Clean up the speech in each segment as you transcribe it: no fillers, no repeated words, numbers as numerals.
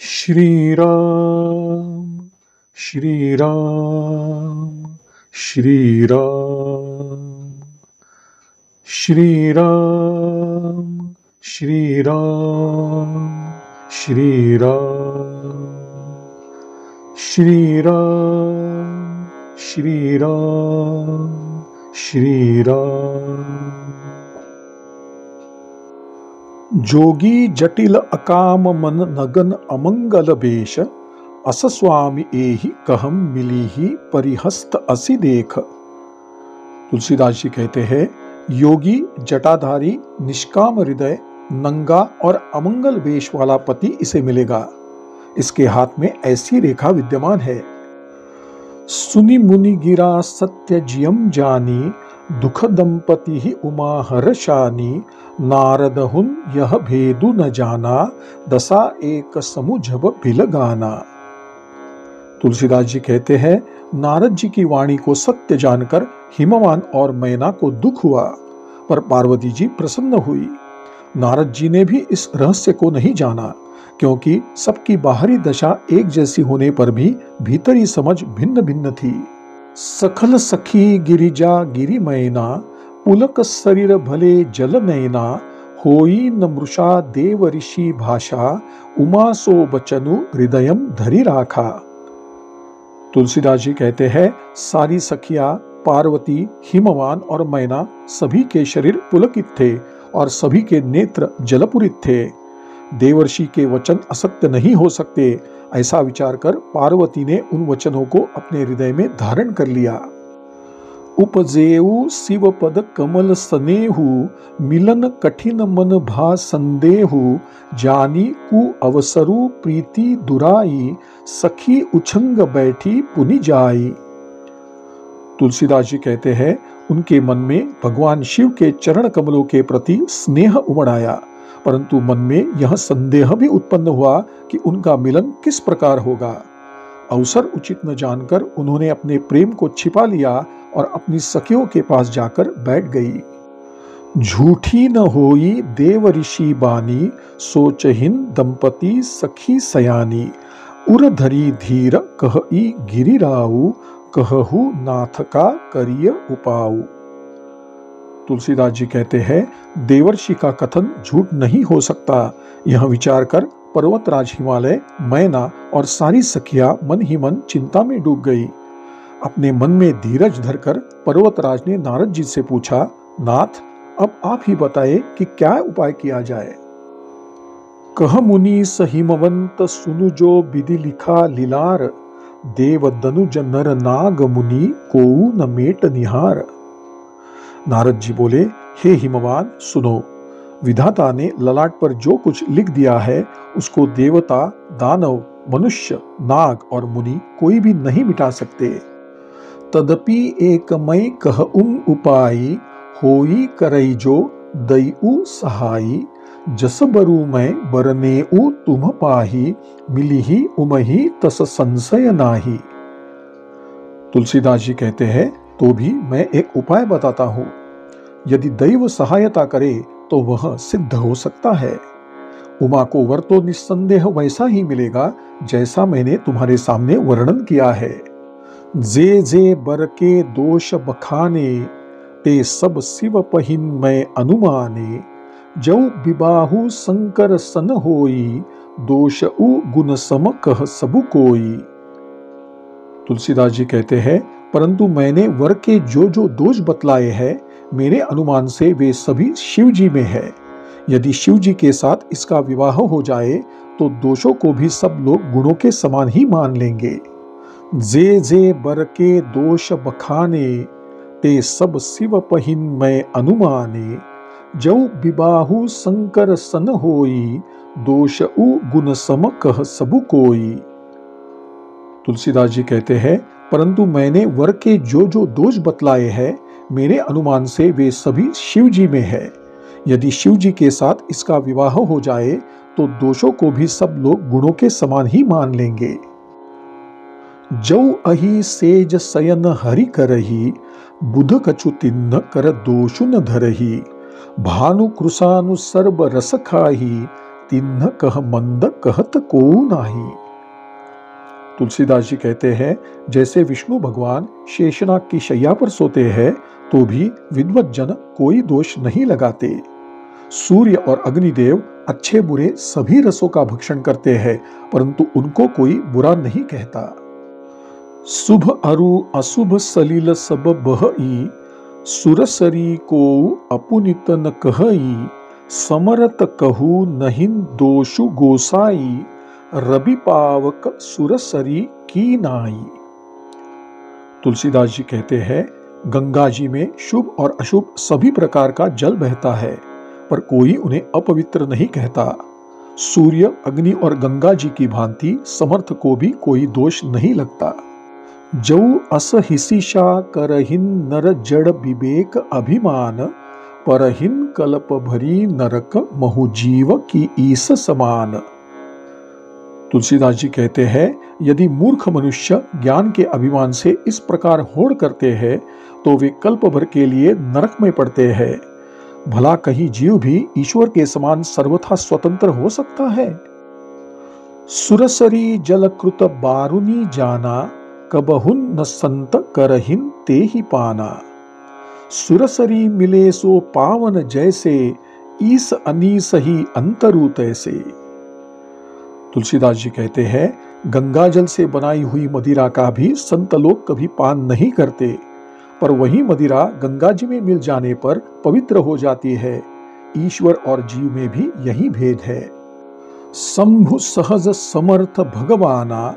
श्री राम श्री राम श्री राम श्री राम श्री राम श्री राम श्री राम श्री राम श्री राम। जोगी जटिल अकाम मन नगन अमंगल बेश, अस स्वामी एहि कहम मिलीहि परिहस्त असि देख। तुलसीदास जी कहते हैं, योगी जटाधारी निष्काम हृदय नंगा और अमंगल वेश वाला पति इसे मिलेगा। इसके हाथ में ऐसी रेखा विद्यमान है। सुनि मुनि गिरा सत्य जियम जानी, दुख दंपति ही उमा हर्षानी। नारद हुन यह भेदु न जाना, दशा एक समुझब बिलगाना। तुलसीदास जी कहते हैं, नारद जी की वाणी को सत्य जानकर हिमवान और मैना को दुख हुआ, पर पार्वती जी प्रसन्न हुई। नारद जी ने भी इस रहस्य को नहीं जाना, क्योंकि सबकी बाहरी दशा एक जैसी होने पर भी भीतरी समझ भिन्न भिन्न थी। सखल सखी गिरिजा गिरि मैना, पुलक शरीर भले जल नैना। होई न मृषा देव ऋषि भाषा, उमा सो बचनु हृदयम धरि राखा। तुलसीदास जी कहते हैं, सारी सखिया पार्वती, हिमवान और मैना सभी के शरीर पुलकित थे और सभी के नेत्र जलपुरित थे। देवर्षि के वचन असत्य नहीं हो सकते, ऐसा विचार कर पार्वती ने उन वचनों को अपने हृदय में धारण कर लिया। उपजेऊ शिव पद कमल सनेहु, मिलन कठिन मन भा संदेहु। जानी कु अवसरु प्रीति दुराई, सखी उछंग बैठी पुनि जाई। तुलसीदास जी कहते हैं, उनके मन में भगवान शिव के चरण कमलों के प्रति स्नेह उमड़ आया, परंतु मन में यह संदेह भी उत्पन्न हुआ कि उनका मिलन किस प्रकार होगा। अवसर उचित न जानकर उन्होंने अपने प्रेम को छिपा लिया और अपनी सखियों के पास जाकर बैठ गई। झूठी न होई देव ऋषि बानी, सोचहीन दंपति सखी सयानी। उर धरी धीर कहई गिरिराऊ, कहहु नाथ का करिय उपाऊ। तुलसीदास जी कहते हैं, देवर्षि का कथन झूठ नहीं हो सकता। यह विचार कर पर्वतराज हिमालय, मैना और सारी सखियां मन ही मन चिंता में डूब गई। अपने मन में धीरज धरकर पर्वतराज ने नारद जी से पूछा, नाथ, अब आप ही बताए कि क्या उपाय किया जाए। कह मुनि सहिमवंत सुनु जो विधि लिखा लीलार, देव दनुज नर नाग मुनि कोउ न मेट निहार। नारद जी बोले, हे हिमवान, सुनो, विधाता ने ललाट पर जो कुछ लिख दिया है उसको देवता, दानव, मनुष्य, नाग और मुनि कोई भी नहीं मिटा सकते। तदपि एक मई कह उपाई, होई करई जो दईउ सहाई। जस बरु मैं बरनेउ तुम पाही, मिलिहि उमहि तस संशय नाही। तुलसीदास जी कहते हैं, तो भी मैं एक उपाय बताता हूं। यदि दैव सहायता करे तो वह सिद्ध हो सकता है। उमा को वर तो निस्संदेह वैसा ही मिलेगा जैसा मैंने तुम्हारे सामने वर्णन किया है। जे जे बर के दोष बखाने, ते सब शिव पहिन मैं अनुमाने। जौ विबाहु शंकर सन होई, दोष उ गुण सम कह सबु कोई। तुलसीदास जी कहते हैं, परंतु मैंने वर के जो जो दोष बतलाए हैं, मेरे अनुमान से वे सभी शिव जी में है। यदि शिव जी के साथ इसका विवाह हो जाए तो दोषों को भी सब लोग गुणों के समान ही मान लेंगे। जे जे बर के दोष बखाने, ते सब शिव पहिन मैं अनुमाने। जौ विबाहु शंकर सन होई, दोष उ गुण सम कह सबु कोई। तुलसीदास जी कहते हैं, परंतु मैंने वर के जो जो दोष बतलाए हैं, मेरे अनुमान से वे सभी शिव जी में है। यदि शिव जी के साथ इसका विवाह हो जाए तो दोषों को भी सब लोग गुणों के समान ही मान लेंगे। जौ अहि सेज सयन हरि करही, बुध कछु तिन्न कर दोषु न धरही। भानु कृशानु सर्ब रस खाही, तिन्ह कह मंद कहत को नाही। तुलसीदास जी कहते हैं, जैसे विष्णु भगवान शेषनाग की शैया पर सोते हैं तो भी विद्वत जन कोई दोष नहीं लगाते। सूर्य और अग्निदेव अच्छे बुरे सभी रसों का भक्षण करते हैं, परंतु उनको कोई बुरा नहीं कहता। शुभ अरु अशुभ सलिल सब बहई, सुरसरी को अपुनित न कहई, समरत कहू नहिन दोषु गोसाई, रवि पावक सुरसरी की नाई। तुलसीदास जी कहते हैं, गंगा जी में शुभ और अशुभ सभी प्रकार का जल बहता है, पर कोई उन्हें अपवित्र नहीं कहता। सूर्य, अग्नि और गंगा जी की भांति समर्थ को भी कोई दोष नहीं लगता। जौ अस हिसिशा करहिन नर जड़ विवेक अभिमान, परहिन कल्प भरी नरक महु जीव की ईस समान। तुलसीदास जी कहते हैं, यदि मूर्ख मनुष्य ज्ञान के अभिमान से इस प्रकार होड़ करते हैं तो वे कल्प भर के लिए नरक में पड़ते हैं। भला कहीं जीव भी ईश्वर के समान सर्वथा स्वतंत्र हो सकता है? सुरसरी जलकृत बारुनी जाना, कबहुन न संत करहिन ते ही पाना। सुरसरी मिले सो पावन जैसे, ईस अनीस ही अंतरु तैसे। तुलसीदास जी कहते हैं, गंगा जल से बनाई हुई मदिरा का भी संत लोग कभी पान नहीं करते, पर वही मदिरा गंगा जी में मिल जाने पर पवित्र हो जाती है। ईश्वर और जीव में भी यही भेद है। शंभु सहज समर्थ भगवाना,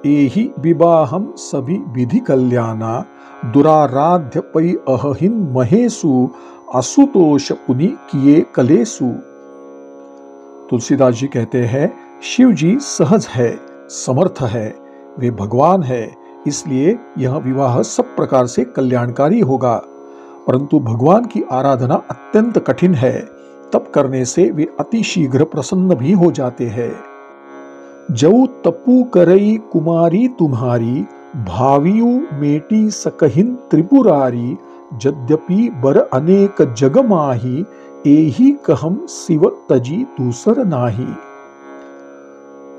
एहि विवाहम सभी विधि कल्याणा, दुराराध्य पै अहिन महेशु, आशुतोष पुनि किए कलेसु। तुलसीदास जी कहते हैं, शिव जी सहज है, समर्थ है, वे भगवान है, इसलिए यह विवाह सब प्रकार से कल्याणकारी होगा। परंतु भगवान की आराधना अत्यंत कठिन है, तप करने से वे अति शीघ्र प्रसन्न भी हो जाते हैं। जऊ तपु करई कुमारी तुम्हारी, भावियु मेटी सकहिन त्रिपुरारी, यद्यपि बर अनेक जग माही, एही कहम शिव तजी दूसर नाही।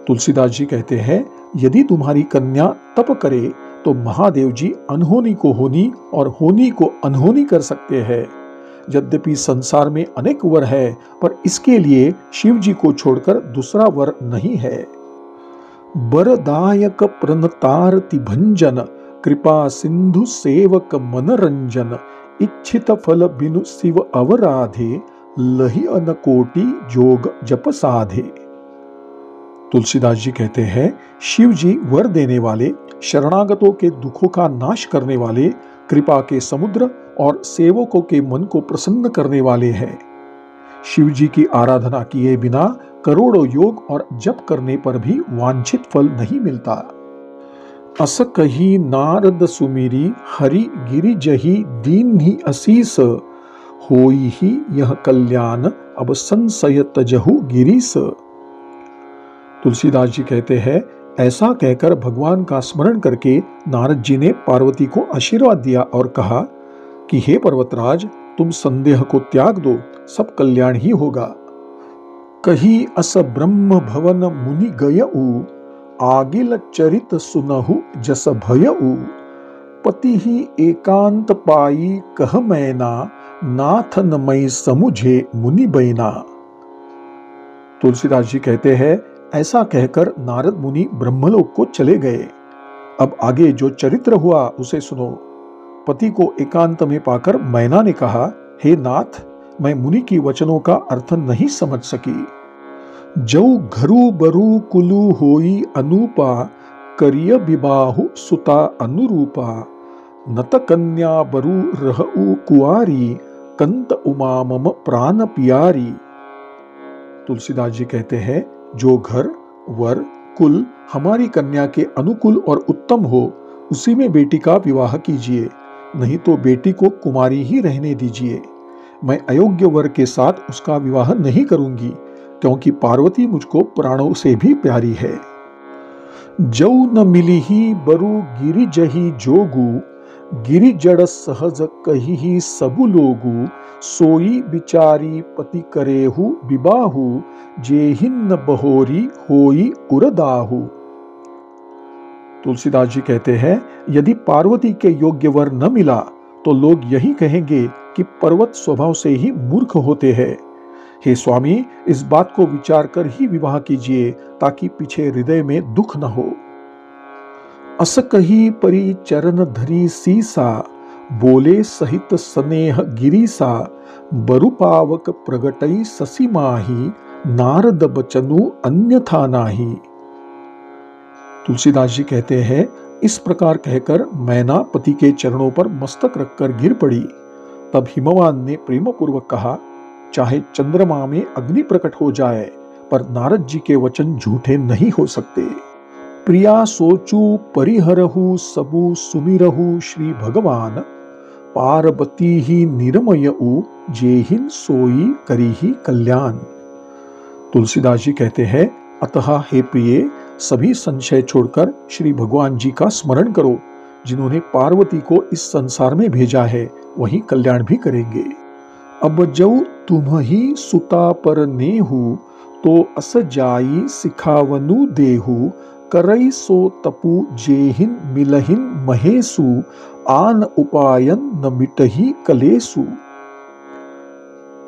तुलसीदास जी कहते हैं, यदि तुम्हारी कन्या तप करे तो महादेव जी अनहोनी को होनी और होनी को अनहोनी कर सकते हैं। यद्यपि संसार में अनेक वर है, पर इसके लिए शिव जी को छोड़कर दूसरा वर नहीं है। बरदायक प्रणतारति भंजन, कृपा सिंधु सेवक मनरंजन, इच्छित फल बिनु शिव अवराधे, लहि अनकोटि जोग जप साधे। तुलसीदास जी कहते हैं, शिव जी वर देने वाले, शरणागतों के दुखों का नाश करने वाले, कृपा के समुद्र और सेवकों के मन को प्रसन्न करने वाले हैं। शिव जी की आराधना किए बिना करोड़ों योग और जप करने पर भी वांछित फल नहीं मिलता। अस कही नारद सुमिरी, हरि गिरि जही दीन ही असीस, होई ही यह कल्याण अब संशय तजहु गिरीस। तुलसीदास जी कहते हैं, ऐसा कहकर भगवान का स्मरण करके नारद जी ने पार्वती को आशीर्वाद दिया और कहा कि हे पर्वतराज, तुम संदेह को त्याग दो, सब कल्याण ही होगा। कही अस ब्रह्म भवन मुनि गयऊ, आगिल चरित सुनहु जस भयऊ, पति ही एकांत पाई कह मैना, नाथ न मई समुझे मुनि बैना। तुलसीदास जी कहते हैं, ऐसा कहकर नारद मुनि ब्रह्मलोक को चले गए। अब आगे जो चरित्र हुआ उसे सुनो। पति को एकांत में पाकर मैना ने कहा, हे नाथ, मैं मुनि की वचनों का अर्थ नहीं समझ सकी। जौ घरु बरु कुलु होई अनुपा, करिय विबाहु सुता अनुरूपा, नत कन्या बरु रहउ कुआरी, कंत उमा मम प्राण पियारी। तुलसीदास जी कहते हैं, जो घर, वर, कुल हमारी कन्या के अनुकूल और उत्तम हो, उसी में बेटी का विवाह कीजिए, नहीं तो बेटी को कुमारी ही रहने दीजिए। मैं अयोग्य वर के साथ उसका विवाह नहीं करूंगी, क्योंकि पार्वती मुझको प्राणों से भी प्यारी है। जौ न मिली ही बरु गिरि जही जोगु, गिरि जड़ सहज कही ही सबु लोगु, सोई बिचारी पति करेहु विबाहु, जेहिन बहोरी होई उरदाहु। तुलसीदास जी कहते हैं, यदि पार्वती के योग्य वर न मिला तो लोग यही कहेंगे कि पर्वत स्वभाव से ही मूर्ख होते हैं। हे स्वामी, इस बात को विचार कर ही विवाह कीजिए ताकि पीछे हृदय में दुख न हो। अस कही परी चरण धरी सीसा, बोले सहित स्नेह गिरीसा, बरु पावक प्रगटई ससी माही, नारद बचनु अन्यथा नाही। तुलसीदास जी कहते हैं, इस प्रकार कहकर मैना पति के चरणों पर मस्तक रखकर गिर पड़ी। तब हिमवान ने प्रेम पूर्वक कहा, चाहे चंद्रमा में अग्नि प्रकट हो जाए पर नारद जी के वचन झूठे नहीं हो सकते। प्रिया सोचू परिहरहु सबु सुमिरहु श्री भगवान, पार्वती ही निरमयऊ, जेहिन सोई करिहि कल्याण। तुलसीदास जी कहते हैं, अतः हे प्रिय, सभी संशय छोड़कर श्री भगवान जी का स्मरण करो, जिन्होंने पार्वती को इस संसार में भेजा है, वही कल्याण भी करेंगे। अब जऊ तुम ही सुता पर नेहु, तो अस जाई सिखावनु देहु, करई सो तपु जेहिन मिलहिन महेसु, आन उपायन न मिटहि कलेसु।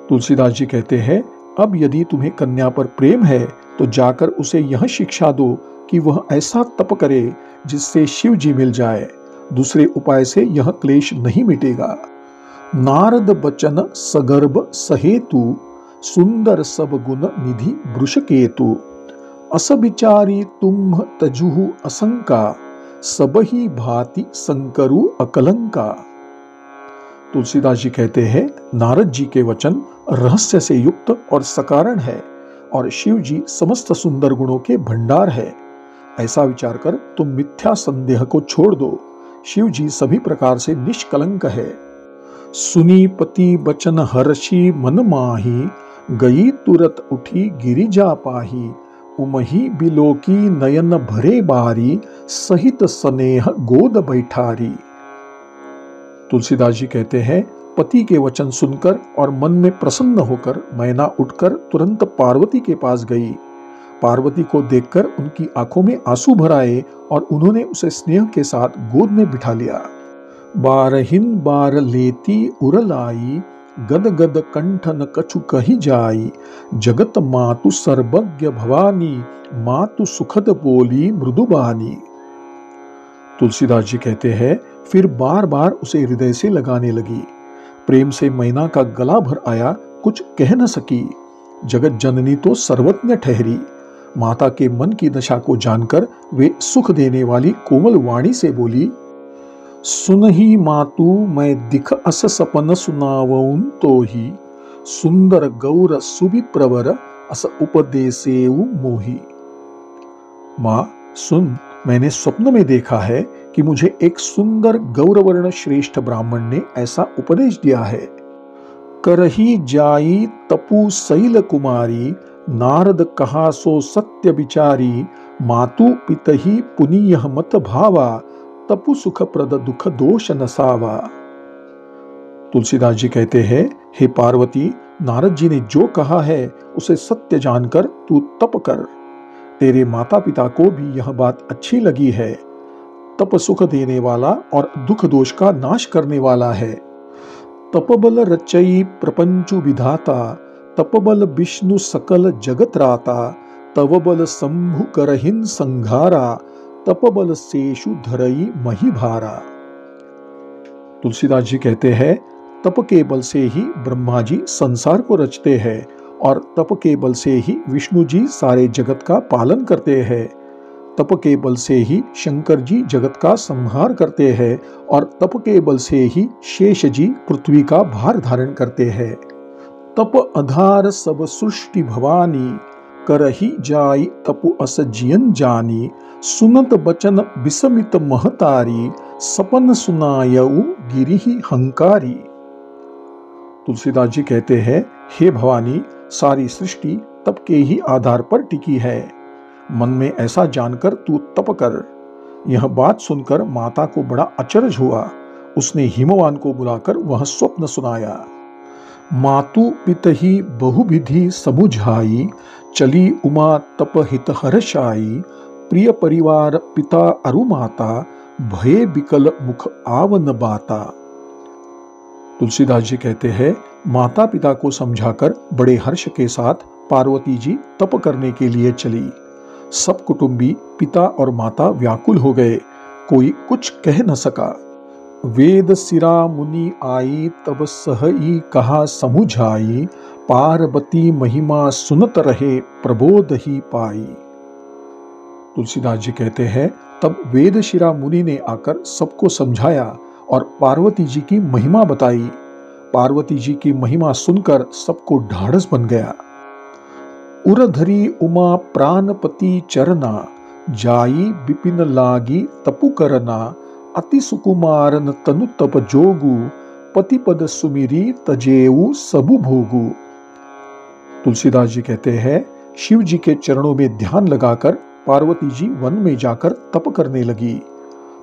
तुलसीदास जी कहते हैं, अब यदि तुम्हें कन्या पर प्रेम है तो जाकर उसे यह शिक्षा दो कि वह ऐसा तप करे जिससे शिव जी मिल जाए, दूसरे उपाय से यह क्लेश नहीं मिटेगा। नारद बचन सगर्भ सहेतु, सुंदर सब गुण निधि वृषकेतु, अस विचारी तुम तजुहु असंका, सबही भांति संकरु अकलंका। तुलसीदास जी कहते हैं, नारद जी के वचन रहस्य से युक्त और सकारण है और शिव जी समस्त सुंदर गुणों के भंडार है। ऐसा विचार कर तुम मिथ्या संदेह को छोड़ दो। शिव जी सभी प्रकार से निष्कलंक है। सुनी पति बचन हर्षि मन माही, गई तुरत उठी गिरिजा पाही, उमही बिलोकी नयन भरे बारी, सहित स्नेह गोद बैठारी। तुलसीदास जी कहते हैं, पति के वचन सुनकर और मन में प्रसन्न होकर मैना उठकर तुरंत पार्वती के पास गई। पार्वती को देखकर उनकी आंखों में आंसू भर आए और उन्होंने उसे स्नेह के साथ गोद में बिठा लिया। बारहिन बार लेती उरलाई, गद गद कंठन कछु कही जाई, जगत मातु सर्वज्ञ भवानी, मातु सुखद बोली मृदुबानी। तुलसीदास जी कहते हैं, फिर बार बार उसे हृदय से लगाने लगी। प्रेम से मैना का गला भर आया, कुछ कह न सकी। जगत जननी तो सर्वज्ञ ठहरी। माता के मन की दशा को जानकर वे सुख देने वाली कोमल वाणी से बोली, सुनहि मातु मैं दिख अस सपन सुनावउन तो ही, सुंदर गौर सुबि प्रवर अस उपदेसेउ मोही। माँ सुन, मैंने स्वप्न में देखा है कि मुझे एक सुंदर गौरवर्ण श्रेष्ठ ब्राह्मण ने ऐसा उपदेश दिया है। करही जाई तपु शैल कुमारी, नारद कहा सो सत्य विचारी, मातु पितहि पुनीय मत भावा, तपु सुख प्रद दुख दोष नसावा। तुलसीदास जी कहते हैं, हे पार्वती, नारद जी ने जो कहा है उसे सत्य जानकर तू तप कर। तेरे माता पिता को भी यह बात अच्छी लगी है। तप सुख देने वाला और दुख दोष का नाश करने वाला है। तपबल रचई प्रपंचु विधाता, तपबल विष्णु सकल जगत राता, तव बल शंभु करहिन संघारा, तपबल शेषु धरई मही भारा। तुलसीदास जी कहते हैं, तप के बल से ही ब्रह्मा जी संसार को रचते हैं और तप के बल से ही विष्णु जी सारे जगत का पालन करते हैं। तप के बल से ही शंकर जी जगत का संहार करते हैं और तप के बल से ही शेष जी पृथ्वी का भार धारण करते हैं। तप आधार सब सृष्टि भवानी, करही जाई तपु अस जियन जानी, सुनत बचन विसमित महतारी, सपन सुनायऊ गिरिहि हंकारी। तुलसीदास जी कहते हैं, हे भवानी, सारी सृष्टि तप के ही आधार पर टिकी है। मन में ऐसा जानकर तू तप कर। यह बात सुनकर माता को बड़ा अचरज हुआ। उसने हिमवान को बुलाकर वह स्वप्न सुनाया। मातु पितहि बहुविधि समुझाई, चली उमा तप हित हर्षाई, प्रिय परिवार पिता अरु माता, भये बिकल मुख आवन बाता। तुलसीदास जी कहते हैं, माता पिता को समझाकर बड़े हर्ष के साथ पार्वती जी तप करने के लिए चली। सब कुटुंबी पिता और माता व्याकुल हो गए, कोई कुछ कह न सका। वेद सिरा मुनि आई, तब सहई कहा समुझाई, पार्वती महिमा सुनत रहे, प्रबोध ही पाई। तुलसीदास जी कहते हैं, तब वेद शिरा मुनि ने आकर सबको समझाया और पार्वती जी की महिमा बताई। पार्वती जी की महिमा सुनकर सबको ढाढ़स बन गया। उरधरी उमा प्राणपति चरना, जाई बिपिन लागी तपु करना, अति सुकुमारन तनु तप जोगु, पति पद सुमिरी तजेऊ सबु भोगु। तुलसीदास जी कहते हैं, शिव जी के चरणों में ध्यान लगाकर पार्वती जी वन में जाकर तप करने लगी।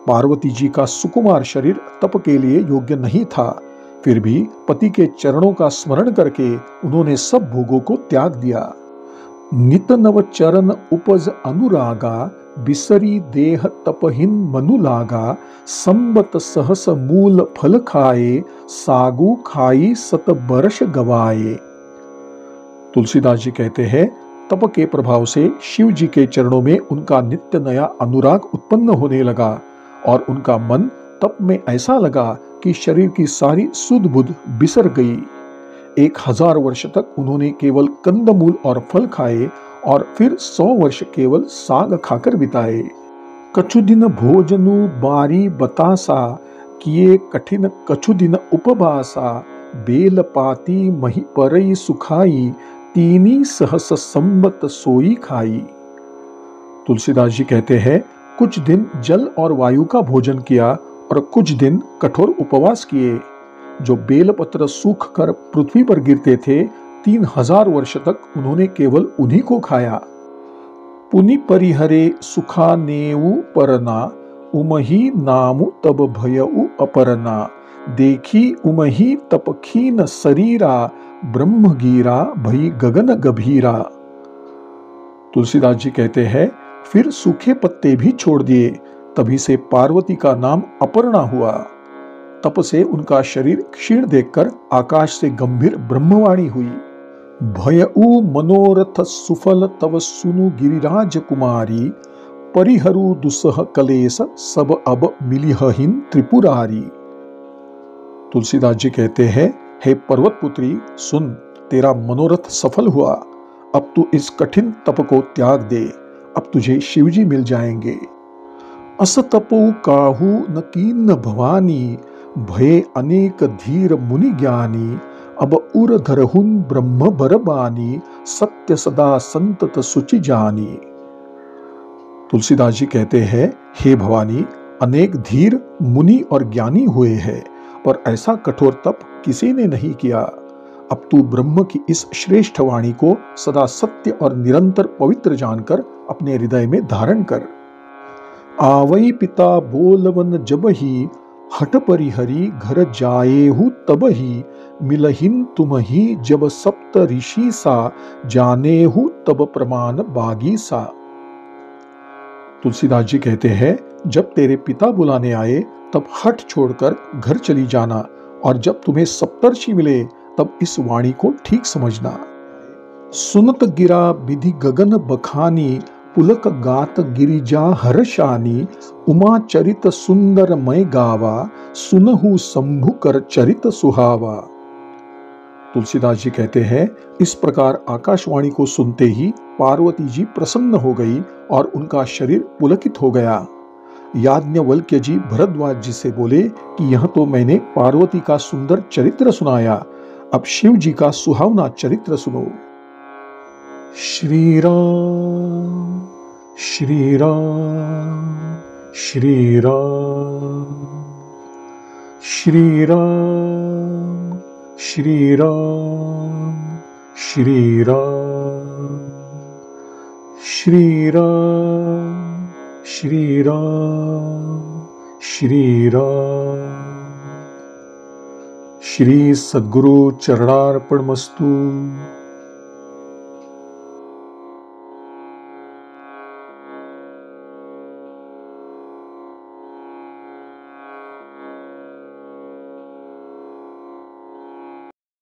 पार्वती जी का सुकुमार शरीर तप के लिए योग्य नहीं था, फिर भी पति के चरणों का स्मरण करके उन्होंने सब भोगों को त्याग दिया। नित नव चरण उपज अनुरागा, बिसरी देह तपहीन मनु लागा, संबत सहस मूल फल खाए, सागु खाई सत बरस गवाए। तुलसीदास जी कहते हैं, तप के प्रभाव से शिव जी के चरणों में उनका नित्य नया अनुराग उत्पन्न होने लगा और उनका मन तप में ऐसा लगा कि शरीर की सारी सुध बुध बिसर गई। 1000 वर्ष तक उन्होंने केवल कंदमूल और फल खाए और फिर 100 वर्ष केवल साग खाकर बिताए। कछु दिन भोजनु बारी बतासा, किए कठिन कछु दिन उपवासा, बेल पाती मही परई सुखाई, तीनी सहस संबत सोई खाई। तुलसीदास जी कहते हैं, कुछ दिन जल और वायु का भोजन किया और कुछ दिन कठोर उपवास किए। जो बेलपत्र सूख कर पृथ्वी पर गिरते थे, 3000 वर्ष तक उन्होंने केवल उन्हीं को खाया। पुनि परिहरे सुखा नेऊ परना, उमही नामु तब भयउ अपरना, देखी उमही तपखीन शरीरा, ब्रह्मगीरा भई गगन गभीरा। तुलसीदास जी कहते हैं, फिर सूखे पत्ते भी छोड़ दिए, तभी से पार्वती का नाम अपर्णा हुआ। तप से उनका शरीर क्षीण देखकर आकाश से गंभीर ब्रह्मवाणी हुई। भयउ मनोरथ सुफल तव सुनु गिरिराज कुमारी, परिहरु दुसह कलेस सब अब मिलिहहिन त्रिपुरारी। तुलसीदास जी कहते हैं, हे पर्वत पुत्री, सुन, तेरा मनोरथ सफल हुआ। अब तू इस कठिन तप को त्याग दे, अब तुझे शिवजी मिल जाएंगे। अस तपो काहू न कीन भवानी, भय अनेक धीर मुनि ज्ञानी, अब उर धरहुन ब्रह्म बरबानी, सत्य सदा संतत सुचि जानी। तुलसीदास जी कहते हैं, हे भवानी, अनेक धीर मुनि और ज्ञानी हुए हैं, पर ऐसा कठोर तप किसी ने नहीं किया। अब तू ब्रह्म की इस श्रेष्ठ वाणी को सदा सत्य और निरंतर पवित्र जानकर अपने हृदय में धारण कर। आवई पिता बोलवन जबही, हट परिहरी घर जाएहु तबही, मिलहिन तुमही जब सप्त ऋषि सा, जानेहु तब प्रमाण बागी सा। तुलसीदास जी कहते हैं, जब तेरे पिता बुलाने आए तब हट छोड़कर घर चली जाना, और जब तुम्हें सप्तर्षि मिले तब इस वाणी को ठीक समझना। सुनत गिरा विधि गगन बखानी, पुलक गात गिरिजा हर्षानी, उमा चरित सुंदर मय गावा, सुनहु शंभु कर चरित सुहावा। तुलसीदास जी कहते हैं, इस प्रकार आकाशवाणी को सुनते ही पार्वती जी प्रसन्न हो गई और उनका शरीर पुलकित हो गया। याज्ञवल्क्य जी भरद्वाज जी से बोले कि यह तो मैंने पार्वती का सुंदर चरित्र सुनाया, अब शिव जी का सुहावना चरित्र सुनो। श्री राम श्री राम श्री राम श्री राम श्री राम श्री राम श्री राम श्री राम श्री राम श्री सद्गुरु चरणार्पणमस्तु।